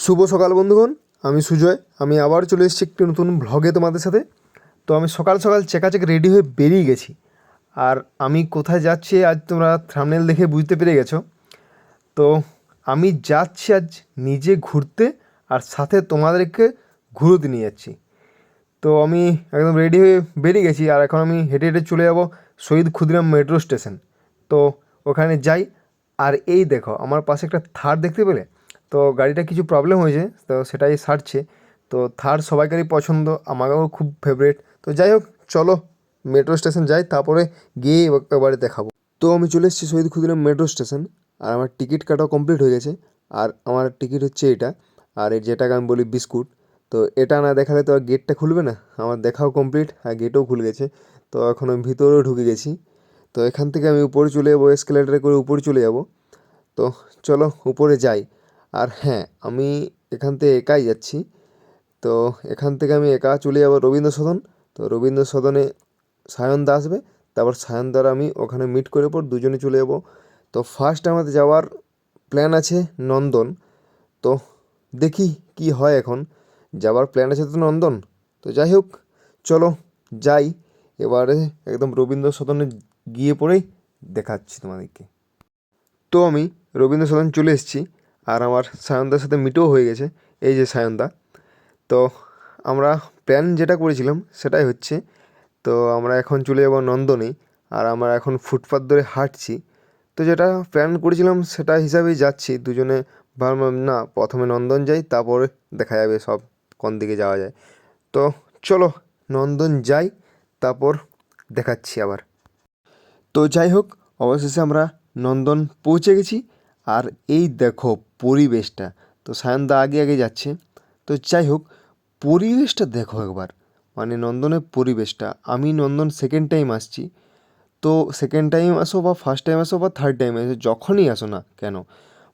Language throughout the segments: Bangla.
শুভ সকাল বন্ধুগণ, আমি সুজয়। আমি আবার চলে এসেছি একটি নতুন ভ্লগে তোমাদের সাথে। তো আমি সকাল সকাল চেকাচেক রেডি হয়ে বেরিয়ে গেছি। আর আমি কোথায় যাচ্ছি আজ তোমরা থাম্বনেল দেখে বুঝতে পেরে গেছো। তো আমি যাচ্ছি আজ নিজে ঘুরতে, আর সাথে তোমাদেরকে ঘুরতে নিয়ে যাচ্ছি। তো আমি একদম রেডি হয়ে বেরিয়ে গেছি, আর এখন আমি হেঁটে হেঁটে চলে যাব শহীদ ক্ষুদিরাম মেট্রো স্টেশন। তো ওখানে যাই। আর এই দেখো আমার পাশে একটা থার দেখতে পেলে। তো গাড়িটা কিছু প্রবলেম হয়েছে, তো সেটাই সারছে। তো থার সবাইকারই পছন্দ, আমাকেও খুব ফেভারিট। তো যাই হোক, চলো মেট্রো স্টেশন যাই, তারপরে গিয়ে এবারে দেখাবো। তো আমি চলে এসেছি শহীদ ক্ষুদিরাম মেট্রো স্টেশন, আর আমার টিকিট কাটাও কমপ্লিট হয়ে গেছে। আর আমার টিকিট হচ্ছে এটা, আর এর যেটাকে আমি বলি বিস্কুট। তো এটা না দেখালে তো আর গেটটা খুলবে না। আমার দেখাও কমপ্লিট, আর গেটও খুলে গেছে। তো এখন আমি ভিতরেও ঢুকে গেছি। তো এখান থেকে আমি উপরে চলে যাবো, এসকেলেটারে করে উপরে চলে যাব। তো চলো উপরে যাই। আর হ্যাঁ, আমি এখান থেকে একাই যাচ্ছি। তো এখান থেকে আমি একা চলে যাবো রবীন্দ্র সদন। তো রবীন্দ্র সদনে সায়নদা আসবে, তারপর সায়নদার আমি ওখানে মিট করে পর দুজনে চলে যাব। তো ফার্স্ট আমাদের যাওয়ার প্ল্যান আছে নন্দন। তো দেখি কি হয়, এখন যাওয়ার প্ল্যান আছে তো নন্দন। তো যাই হোক, চলো যাই। এবারে একদম রবীন্দ্র সদনে গিয়ে পড়েই দেখাচ্ছি তোমাদেরকে। তো আমি রবীন্দ্র সদন চলে এসেছি, আর আমার সায়নদার সাথে মিটও হয়ে গেছে। এই যে সায়নদা। তো আমরা প্ল্যান যেটা করেছিলাম সেটাই হচ্ছে। তো আমরা এখন চলে যাব নন্দনে, আর আমরা এখন ফুটপাথ ধরে হাঁটছি। তো যেটা প্ল্যান করেছিলাম সেটা হিসাবেই যাচ্ছি দুজনে। ভাবলাম না, প্রথমে নন্দন যাই, তারপরে দেখা যাবে সব কোন দিকে যাওয়া যায়। তো চলো নন্দন যাই, তারপর দেখাচ্ছি আবার। তো যাই হোক, অবশেষে আমরা নন্দন পৌঁছে গেছি। আর এই দেখো পরিবেশটা। তো সায়নদা আগে আগে যাচ্ছে। তো যাই হোক, পরিবেশটা দেখো একবার, মানে নন্দনের পরিবেশটা। আমি নন্দন সেকেন্ড টাইম আসছি। তো সেকেন্ড টাইম আসো বা ফার্স্ট টাইম আসো বা থার্ড টাইম আসো, যখনই আসো না কেন,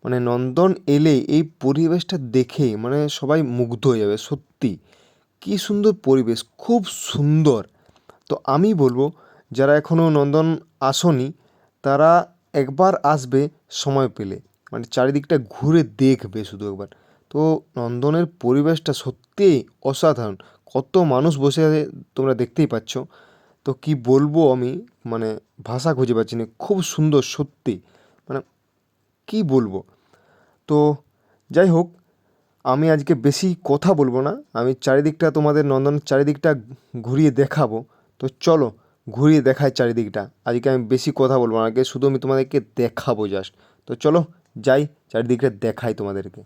মানে নন্দন এলে এই পরিবেশটা দেখে মানে সবাই মুগ্ধ হয়ে যাবে। সত্যি কী সুন্দর পরিবেশ, খুব সুন্দর। তো আমি বলবো, যারা এখনও নন্দন আসোনি তারা একবার আসবে সময় পেলে, মানে চারিদিকটা ঘুরে দেখবে শুধু একবার। তো নন্দনের পরিবেশটা সত্যিই অসাধারণ। কত মানুষ বসে আছে তোমরা দেখতেই পাচ্ছ। তো কি বলবো আমি, মানে ভাষা খুঁজে পাচ্ছি না, খুব সুন্দর সত্যি, মানে কি বলবো। তো যাই হোক, আমি আজকে বেশি কথা বলবো না, আমি চারিদিকটা তোমাদের নন্দনের চারিদিকটা ঘুরিয়ে দেখাবো। তো চলো ঘুরিয়ে দেখাই চারিদিকটা। আজকে আমি বেশি কথা বলবো না, আগে শুধু আমি তোমাদেরকে দেখাবো জাস্ট। তো চলো যাই, চারিদিকটা দেখাই তোমাদেরকে।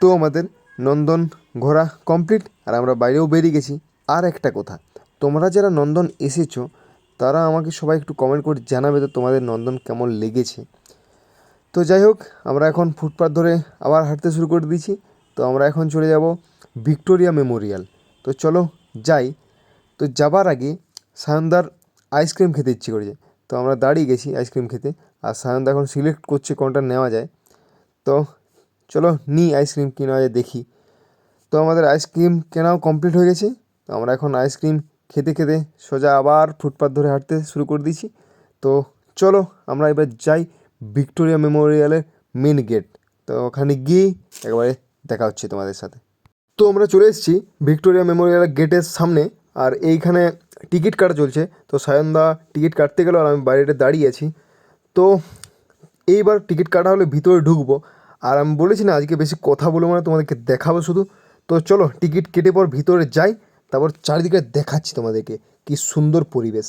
তো আমাদের নন্দন ঘোরা কমপ্লিট, আর আমরা বাইরেও বেরিয়ে গেছি। আর একটা কথা, তোমরা যারা নন্দন এসেছো তারা আমাকে সবাই একটু কমেন্ট করে জানাবে তো তোমাদের নন্দন কেমন লেগেছে। তো যাই হোক, আমরা এখন ফুটপাথ ধরে আবার হাঁটতে শুরু করে দিয়েছি। তো আমরা এখন চলে যাব ভিক্টোরিয়া মেমোরিয়াল। তো চলো যাই। তো যাবার আগে সায়নদার আইসক্রিম খেতে ইচ্ছে করেছে, তো আমরা দাঁড়িয়ে গেছি আইসক্রিম খেতে। আর সায়নদা এখন সিলেক্ট করছে কোনটা নেওয়া যায়। তো চলো নিই আইসক্রিম, কী নেওয়া যায় দেখি। তো আমাদের আইসক্রিম কেনাও কমপ্লিট হয়ে গেছে। তো আমরা এখন আইসক্রিম খেতে খেতে সোজা আবার ফুটপাথ ধরে হাঁটতে শুরু করে দিয়েছি। তো চলো আমরা এবার যাই ভিক্টোরিয়া মেমোরিয়ালের মেন গেট। তো ওখানে গিয়েই একবারে দেখা হচ্ছে তোমাদের সাথে। তো আমরা চলে এসেছি ভিক্টোরিয়া মেমোরিয়ালের গেটের সামনে, আর এইখানে টিকিট কাটা চলছে। তো সায়নদা টিকিট কাটতে গেল আর আমি বাইরে দাঁড়িয়ে আছি। তো এইবার টিকিট কাটা হলে ভিতরে ঢুকবো। আর আমি বলেছি না আজকে বেশি কথা বলবো না, তোমাদেরকে দেখাবো শুধু। তো চলো টিকিট কেটে পর ভিতরে যাই, তারপর চারিদিকে দেখাচ্ছি তোমাদেরকে কি সুন্দর পরিবেশ।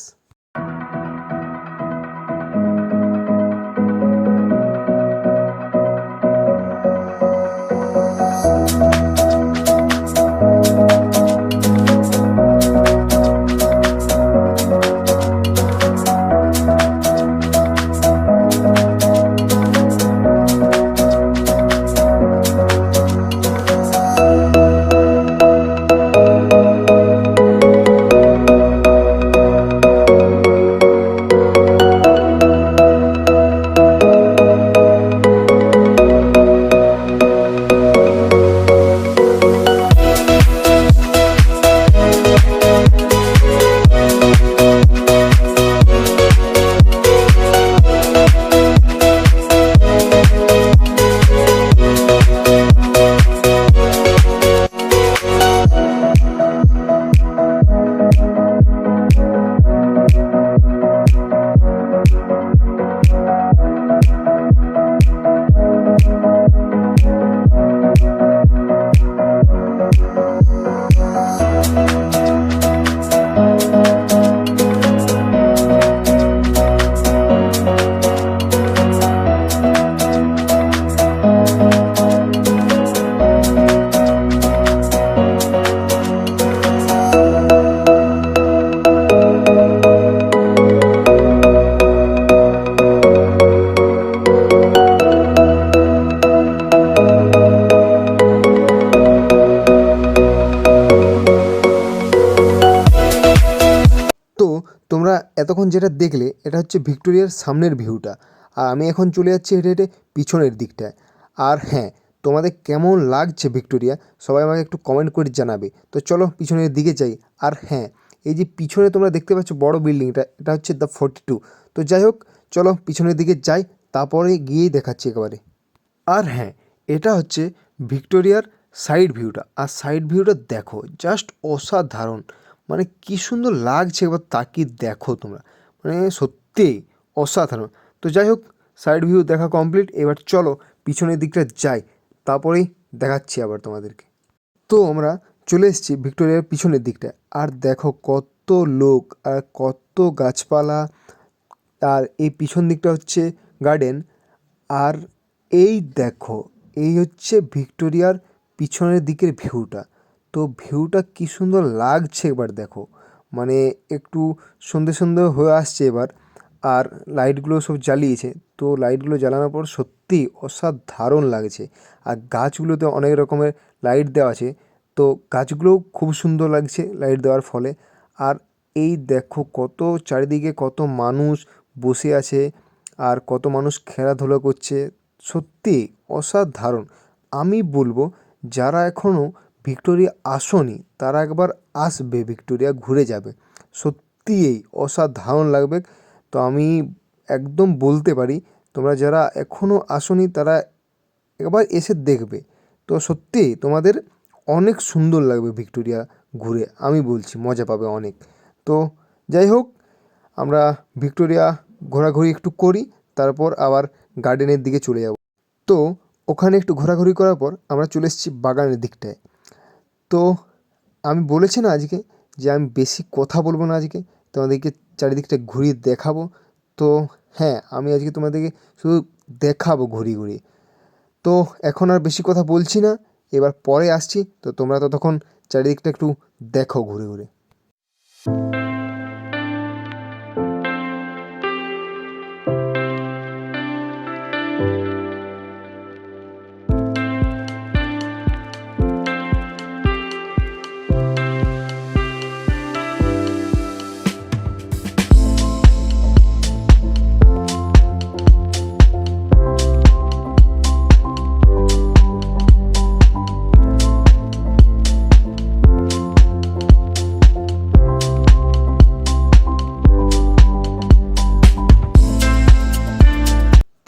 তো তোমরা এতক্ষণ যেটা দেখলে এটা হচ্ছে ভিক্টোরিয়ার সামনের ভিউটা, আর আমি এখন চলে যাচ্ছি হেঁটে হেঁটে পিছনের দিকটায়। আর হ্যাঁ, তোমাদের কেমন লাগছে ভিক্টোরিয়া সবাই আমাকে একটু কমেন্ট করে জানাবে। তো চলো পিছনের দিকে যাই। আর হ্যাঁ, এই যে পিছনে তোমরা দেখতে পাচ্ছ বড় বিল্ডিংটা, এটা হচ্ছে দ্য 42। তো যাই হোক, চলো পিছনের দিকে যাই, তারপরে গিয়েই দেখাচ্ছি একেবারে। আর হ্যাঁ, এটা হচ্ছে ভিক্টোরিয়ার সাইড ভিউটা, আর সাইড ভিউটা দেখো জাস্ট অসাধারণ। মানে কী সুন্দর লাগছে, একবার তাকিয়ে দেখো তোমরা, মানে সত্যিই অসাধারণ। তো যাই হোক, সাইড ভিউ দেখা কমপ্লিট, এবার চলো পিছনের দিকটা যাই, তারপরেই দেখাচ্ছি আবার তোমাদেরকে। তো আমরা চলে এসেছি ভিক্টোরিয়ার পিছনের দিকটা, আর দেখো কত লোক আর কত গাছপালা। আর এই পিছন দিকটা হচ্ছে গার্ডেন। আর এই দেখো, এই হচ্ছে ভিক্টোরিয়ার পিছনের দিকের ভিউটা। তো ভিউটা কী সুন্দর লাগছে এবার দেখো, মানে একটু সন্ধে সন্ধে হয়ে আসছে এবার। আর লাইটগুলো সব জ্বালিয়েছে, তো লাইটগুলো জ্বালানোর পর সত্যিই অসাধারণ লাগছে। আর গাছগুলোতে অনেক রকমের লাইট দেওয়া আছে, তো গাছগুলোও খুব সুন্দর লাগছে লাইট দেওয়ার ফলে। আর এই দেখো কত চারিদিকে কত মানুষ বসে আছে, আর কত মানুষ খেলাধুলা করছে, সত্যি অসাধারণ। আমি বলবো যারা এখনও ভিক্টোরিয়া আসোনি তারা একবার আসবে, ভিক্টোরিয়া ঘুরে যাবে, সত্যিই অসাধারণ লাগবে। তো আমি একদম বলতে পারি তোমরা যারা এখনও আসোনি তারা একবার এসে দেখবে, তো সত্যিই তোমাদের অনেক সুন্দর লাগবে ভিক্টোরিয়া ঘুরে, আমি বলছি মজা পাবে অনেক। তো যাই হোক, আমরা ভিক্টোরিয়া ঘোরাঘুরি একটু করি, তারপর আবার গার্ডেনের দিকে চলে যাব। তো ওখানে একটু ঘোরাঘুরি করার পর আমরা চলে এসেছি বাগানের দিকটায়। তো আমি বলেছি না আজকে যে আমি বেশি কথা বলবো না, আজকে তোমাদেরকে চারিদিকটা ঘুরিয়ে দেখাবো। তো হ্যাঁ, আমি আজকে তোমাদেরকে শুধু দেখাবো ঘুরিয়ে ঘুরিয়ে। তো এখন আর বেশি কথা বলছি না, এবার পরে আসছি। তো তোমরা ততক্ষণ চারিদিকটা একটু দেখো ঘুরে ঘুরে।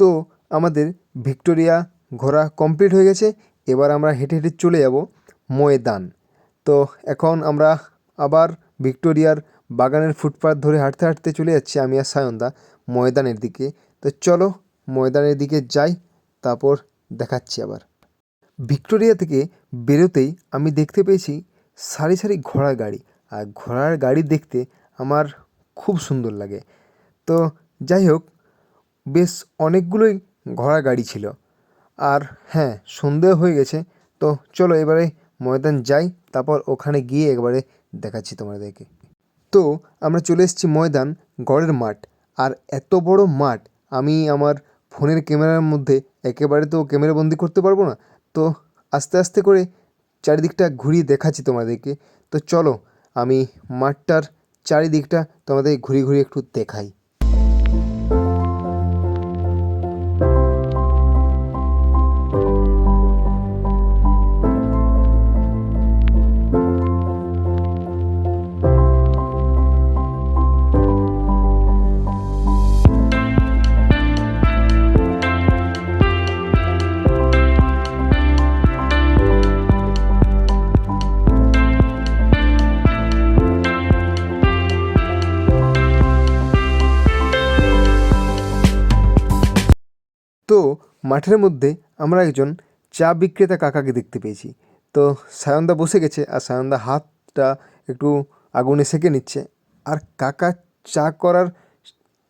তো আমাদের ভিক্টোরিয়া ঘোরা কমপ্লিট হয়ে গেছে। এবার আমরা হেঁটে হেঁটে চলে যাব ময়দান। তো এখন আমরা আবার ভিক্টোরিয়ার বাগানের ফুটপাথ ধরে হাঁটতে হাঁটতে চলে যাচ্ছি আমি আর সায়নদা ময়দানের দিকে। তো চলো ময়দানের দিকে যাই, তারপর দেখাচ্ছি আবার। ভিক্টোরিয়া থেকে বেরোতেই আমি দেখতে পেয়েছি সারি সারি ঘোড়ার গাড়ি, আর ঘোড়ার গাড়ি দেখতে আমার খুব সুন্দর লাগে। তো যাই হোক, বেশ অনেকগুলোই ঘোড়ার গাড়ি ছিল। আর হ্যাঁ, সন্ধেও হয়ে গেছে। তো চলো এবারে ময়দান যাই, তারপর ওখানে গিয়ে একবারে দেখাচ্ছি তোমাদেরকে। তো আমরা চলে এসেছি ময়দান, গড়ের মাঠ। আর এত বড় মাঠ আমি আমার ফোনের ক্যামেরার মধ্যে একেবারে তো ক্যামেরাবন্দি করতে পারবো না। তো আস্তে আস্তে করে চারিদিকটা ঘুরিয়ে দেখাচ্ছি তোমাদেরকে। তো চলো আমি মাঠটার চারিদিকটা তোমাদের ঘুরিয়ে ঘুরিয়ে একটু দেখাই। তো মাঠের মধ্যে আমরা একজন চা বিক্রেতা কাকাকে দেখতে পেয়েছি। তো সায়নদা বসে গেছে, আর সায়নদা হাতটা একটু আগুনে সেঁকে নিচ্ছে। আর কাকা চা করার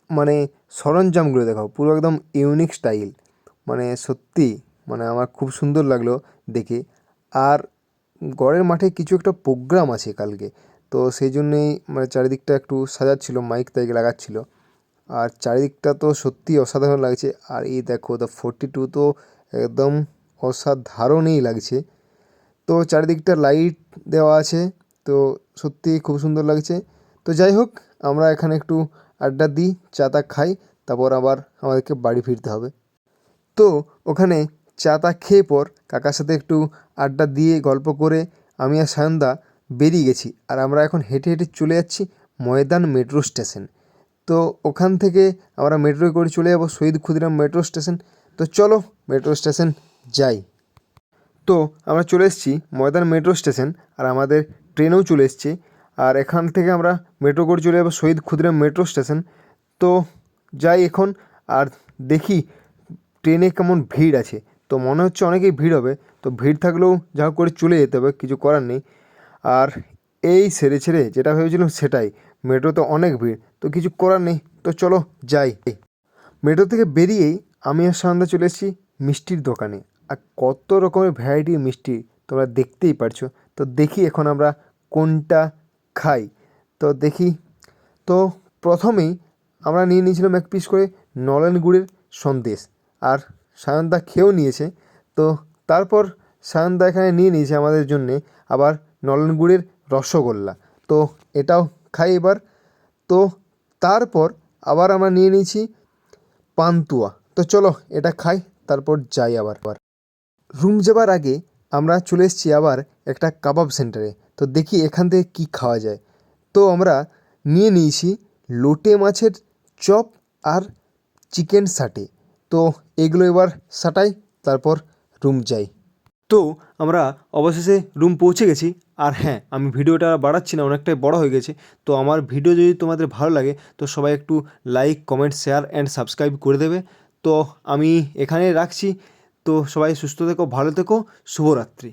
মানে সরঞ্জামগুলো দেখাও, পুরো একদম ইউনিক স্টাইল। মানে সত্যি মানে আমার খুব সুন্দর লাগলো দেখে। আর গড়ের মাঠে কিছু একটা প্রোগ্রাম আছে কালকে, তো সেই জন্যেই মানে চারিদিকটা একটু সাজাচ্ছিল, মাইক টাইক লাগাচ্ছিল। আর চারিদিকটা তো সত্যি অসাধারণ লাগছে। আর এই দেখো দ্য 42 তো একদম অসাধারণই লাগছে। তো চারিদিকটা লাইট দেওয়া আছে, তো সত্যি খুব সুন্দর লাগছে। তো যাই হোক, আমরা এখানে একটু আড্ডা দিই, চা টা খাই, তারপর আবার আমাদেরকে বাড়ি ফিরতে হবে। তো ওখানে চা টা খেয়ে পর কাকার সাথে একটু আড্ডা দিয়ে গল্প করে আমি আর সায়নদা বেরিয়ে গেছি। আর আমরা এখন হেঁটে হেঁটে চলে যাচ্ছি ময়দান মেট্রো স্টেশন। তো ওখান থেকে আমরা মেট্রোয় করে চলে যাব শহীদ ক্ষুদিরাম মেট্রো স্টেশন। তো চলো মেট্রো স্টেশন যাই। তো আমরা চলে এসেছি ময়দান মেট্রো স্টেশন, আর আমাদের ট্রেনও চলে এসছে। আর এখান থেকে আমরা মেট্রো করে চলে যাবো শহীদ ক্ষুদিরাম মেট্রো স্টেশন। তো যাই এখন, আর দেখি ট্রেনে কেমন ভিড় আছে। তো মনে হচ্ছে অনেকেই ভিড় হবে, তো ভিড় থাকলেও যা হোক করে চলে যেতে হবে, কিছু করার নেই। আর এই সেরে ছেড়ে যেটা ভেবেছিলাম সেটাই, মেট্রোতে অনেক ভিড়, তো কিছু করার নেই। তো চলো যাই। মেট্রো থেকে বেরিয়েই আমি আর সায়নদা চলে এসেছি মিষ্টির দোকানে। আর কত রকমের ভ্যারাইটির মিষ্টি তোমরা দেখতেই পারছো। তো দেখি এখন আমরা কোনটা খাই। তো দেখি, তো প্রথমেই আমরা নিয়ে নিয়েছিলাম এক পিস করে নলেন গুড়ের সন্দেশ, আর সায়নদা খেয়েও নিয়েছে। তো তারপর সায়নদা এখানে নিয়ে নিয়েছে আমাদের জন্যে আবার নলেন গুড়ের রসগোল্লা। তো এটাও খাই এবার। তো তারপর আবার আমরা নিয়ে নিয়েছি পান্তুয়া। তো চলো এটা খাই, তারপর যাই আবার। রুম যাবার আগে আমরা চলে এসেছি আবার একটা কাবাব সেন্টারে। তো দেখি এখান থেকে কী খাওয়া যায়। তো আমরা নিয়ে নিয়েছি লোটে মাছের চপ আর চিকেন সাটে। তো এগুলো এবার সাটাই, তারপর রুম যাই। তো আমরা অবশেষে রুম পৌঁছে গেছি। আর হ্যাঁ, আমি ভিডিওটা বাড়াচ্ছি না, অনেকটাই বড় হয়ে গেছে। তো আমার ভিডিও যদি তোমাদের ভালো লাগে তো সবাই একটু like, comment, share and subscribe করে দেবে। তো আমি এখানে রাখছি। তো সবাই সুস্থ থেকো, ভালো থেকো, শুভরাত্রি।